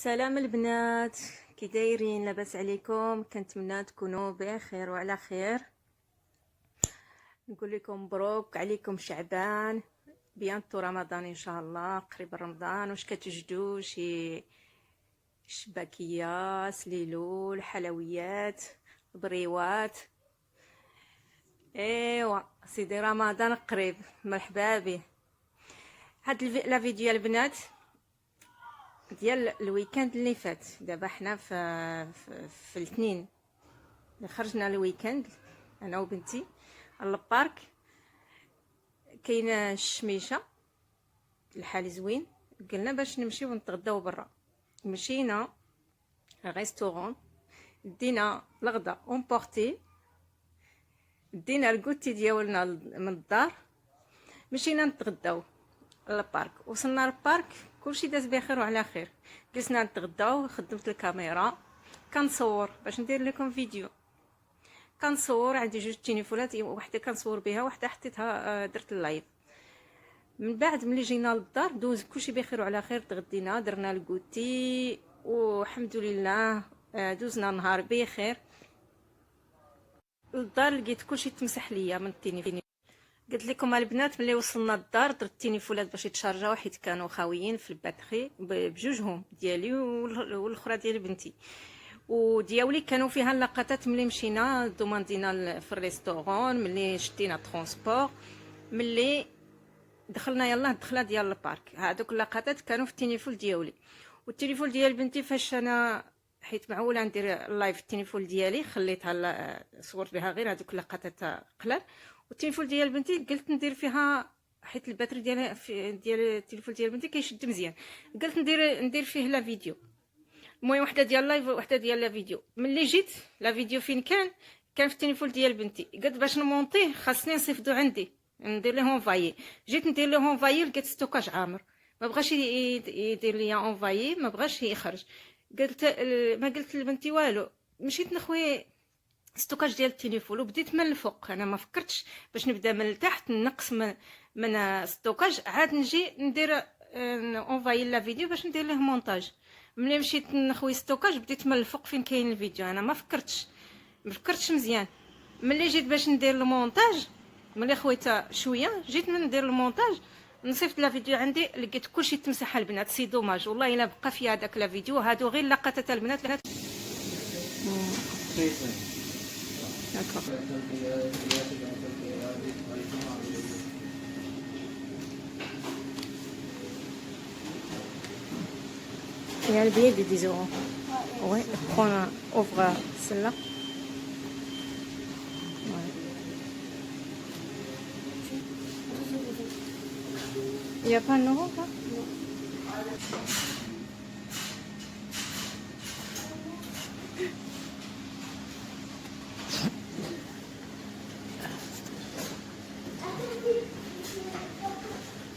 السلام البنات، كي دايرين؟ لاباس عليكم؟ كنتمنى تكونوا بخير وعلى خير. نقول لكم مبروك عليكم شعبان، بيانتو رمضان ان شاء الله. قريب رمضان، واش كتجدوا؟ شي شباكيه، سليلول، حلويات، بريوات؟ ايوا سيدي رمضان قريب، مرحبا به. هاد لا فيديو البنات ديال الويكاند اللي فات. دابا حنا في الاثنين اللي خرجنا الويكاند انا وبنتي للبارك. كاينه الشميشه، الحال زوين، قلنا باش نمشيو نتغداو برا. مشينا ريستورون، دينا الغدا اون بورتي، دينا الكوتي ديالنا من الدار، مشينا نتغداو للبارك. وصلنا للبارك كلشي داز بخير وعلى خير. جلسنا نتغداو، خدمت الكاميرا كنصور باش ندير لكم فيديو. كنصور عندي جوج تليفونات، وحده كنصور بها، وحده حطيتها درت اللايف. من بعد ملي جينا للدار دوز كلشي بخير وعلى خير، تغدينا، درنا الكوتي والحمد لله. دوزنا نهار بخير. للدار لقيت كلشي تمسح ليا من التليفون. قلت لكم البنات ملي وصلنا للدار درت التليفونات باش يتشارجاو، حيت كانوا خاويين في الباتري بجوجهم، ديالي والاخرى ديال بنتي ودياولي. كانوا فيها اللقطات ملي مشينا دوماندينا في الريستورون، ملي شدينا ترونسبور، ملي دخلنا يلاه الدخله ديال البارك. هذوك اللقطات كانوا في التليفون ديالي. والتليفون ديال بنتي فاش انا حيت معوله ندير اللايف في التليفون ديالي، خليتها صورت بها غير هذوك اللقطات قلال. والتليفون ديال بنتي قلت ندير فيها، حيت الباتري ديالها ديال التليفون ديال بنتي كيشد مزيان، قلت ندير فيه لا فيديو. المهم وحده ديال لايف وحده ديال لا فيديو. ملي جيت لا فيديو فين كان في التليفون ديال بنتي. قلت باش نمونطيه خاصني نصيفطو عندي، ندير ليه اونفايي. جيت ندير ليه اونفايي لقيت ستوكاج عامر، ما بغاش يدير ليا اونفايي، ما بغاش يخرج. ما قلت لبنتي والو، مشيت نخوي ستوكاج ديال التليفون وبديت من الفوق. انا ما فكرتش باش نبدا من التحت نقص من ستوكاج، عاد نجي ندير اونفايي لا فيديو باش ندير له مونتاج. ملي مشيت نخوي ستوكاج بديت من الفوق فين كاين الفيديو. انا ما فكرتش مزيان. ملي جيت باش ندير المونتاج، ملي خويتها شويه جيت من ندير المونتاج، نصيفط لا فيديو عندي لقيت كلشي تمسح البنات. سي دوماج والله الا بقى في هذاك لا فيديو. هادو غير لقطات البنات. D'accord. Il y a le billet de 10 euros. Ouais, ouvre celle-là. Ouais. Il n'y a pas un euro là?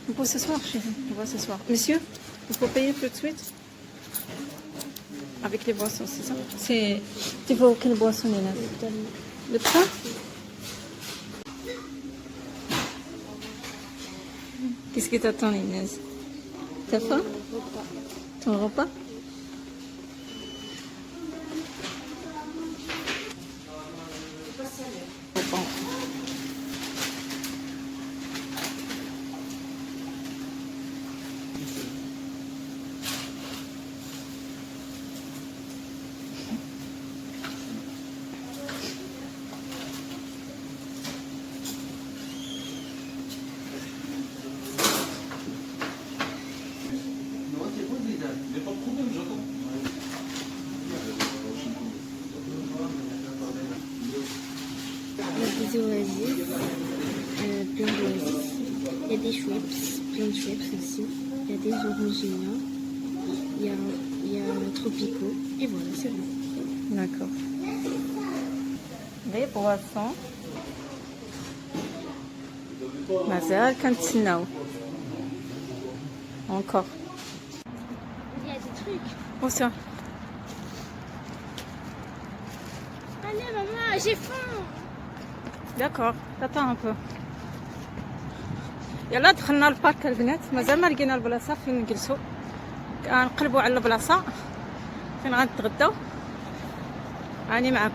On peut s'asseoir, chérie. On va s'asseoir. Monsieur, il faut payer tout de suite? Avec les boissons, c'est ça? Tu veux quelle boisson, Nina? Le pain? Qu'est-ce que t'attends, Inès? T'as faim? Ton repas? Des oasis, plein d'oasis. Il y a des Schweppes, plein de Schweppes aussi. Il y a des Orangina, il y a Tropico. Et voilà, c'est bon. D'accord. Les boissons. مازال كنتسناو encore. Il y a des trucs. Où ça? Allez maman, j'ai faim. D'accord, t'attends un peu. يلا دخلنا البارك البنات، مازال ما لقينا البلاصه فين نجلسوا. كنقلبوا على البلاصه فين غنتغداو؟ راني معاكم.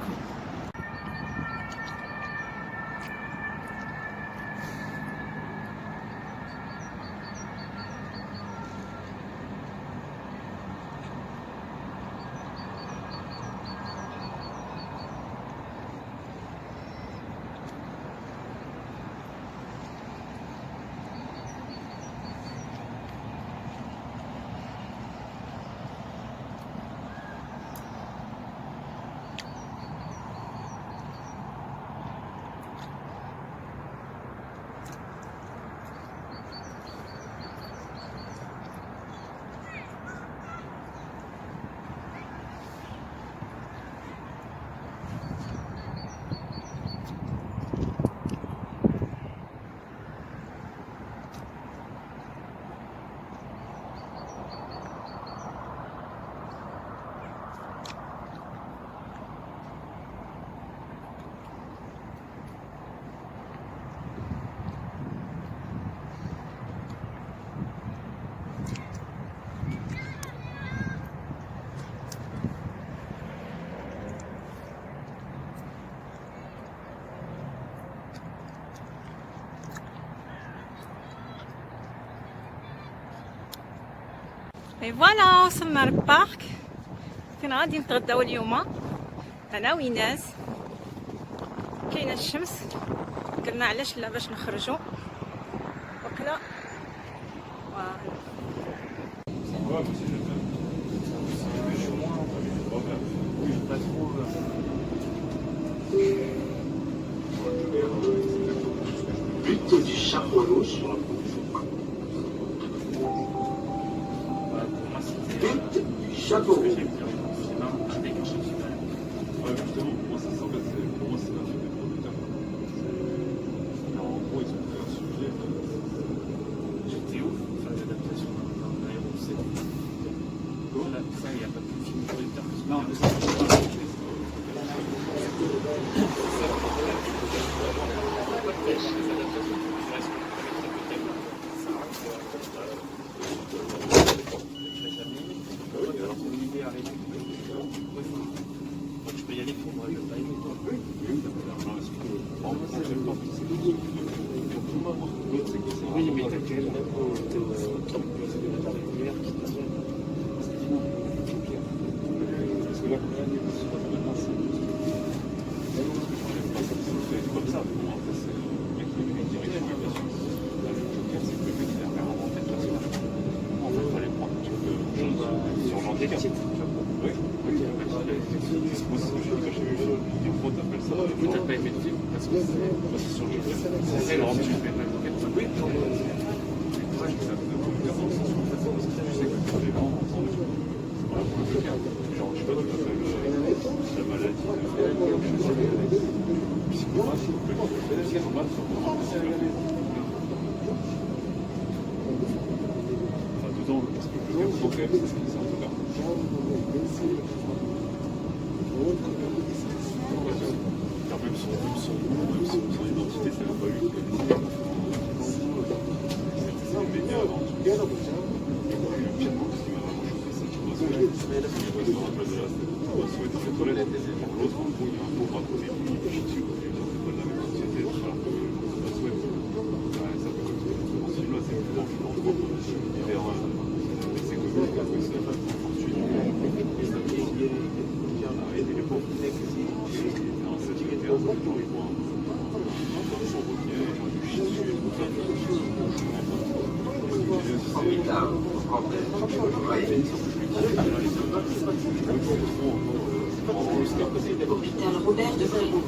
اي فوالا وصلنا للبارك فين غادي نتغداو اليوم انا ويناس. كاينه الشمس قلنا علاش لا باش نخرجوا وكلا. Butte du Chapeau Rouge sur la butte du Chapeau Rouge. Justement, pour moi, ça c'est en fait, pour moi, c'est un film des producteurs. Alors, en gros, ils ont fait un sujet. C'était ouf, faire l'adaptation d'un aéro, c'est. Comment ça, il n'y a pas de film producteur que ça. Non, mais c'est je peux y aller pour moi, je vais pas aimer toi. Oui, mais t'as quel Parce que là, c'est comme ça. En fait, c'est le mec qui a une direction, bien sûr. Là, le Joker, c'est que le mec qui a vraiment inventé le personnage. En fait, il fallait prendre un truc sur l'handicap. Oui. C'est moi, c'est ce que j'ai dit quand j'ai vu le film. Je dis, pourquoi t'appelles ça? Oui, t'as pas aimé le film parce que c'est sur le Joker. C'est le rendre, tu fais pas le Joker. Oui, ça me dérange, parce que tu sais que les gens entendent voilà, pour le Joker. Genre, je sais pas, tu t'appelles la maladie de psychopathe, le psychopathe, enfin, dedans, parce que le Joker, faut quand même, c'est ce qu'il sort de là. Car même son identité, c'est même pas lui qui a décidé. C'est les médias avant tout. Et le pire mot qui m'a vraiment choqué, c'est qu'il doit se mettre. Il doit se rappeler de là, il doit se mettre dans les toilettes. L'autre, en gros, il y a un pauvre à côté de lui, il chie dessus, il est pas de la même société, alors que il doit se mettre. Ça peut être ce film-là, c'est vraiment philanthrope, vers ses communes, parce que c'est pas fortuné. Aider les pauvres. Il était en sécurité à ce jour, il voit un son routier, du chie dessus, tout ça. Hôpital Robert de Bréau.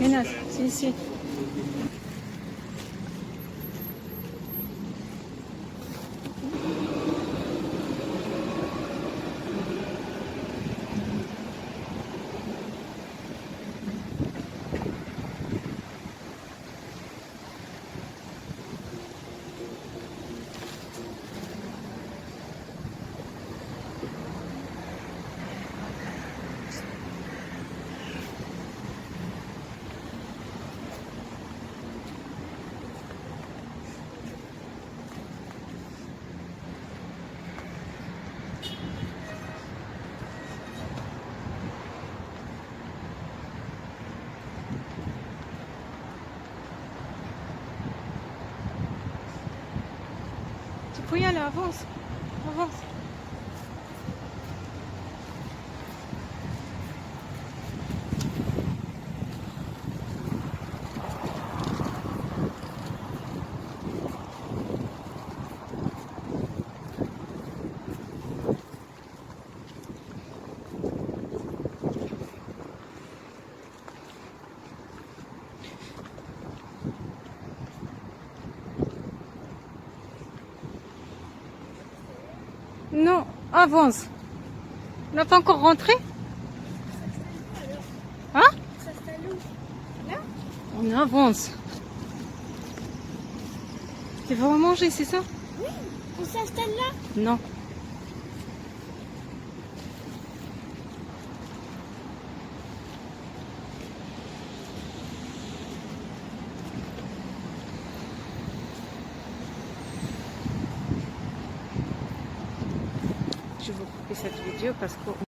هنا سي Faut y aller, avance. Avance. Non, avance. On n'a pas encore rentré? Hein? Ça s'installe où? Là? On avance. Tu vas manger, c'est ça? Oui, on s'installe là. Non. Je vais vous couper cette vidéo parce que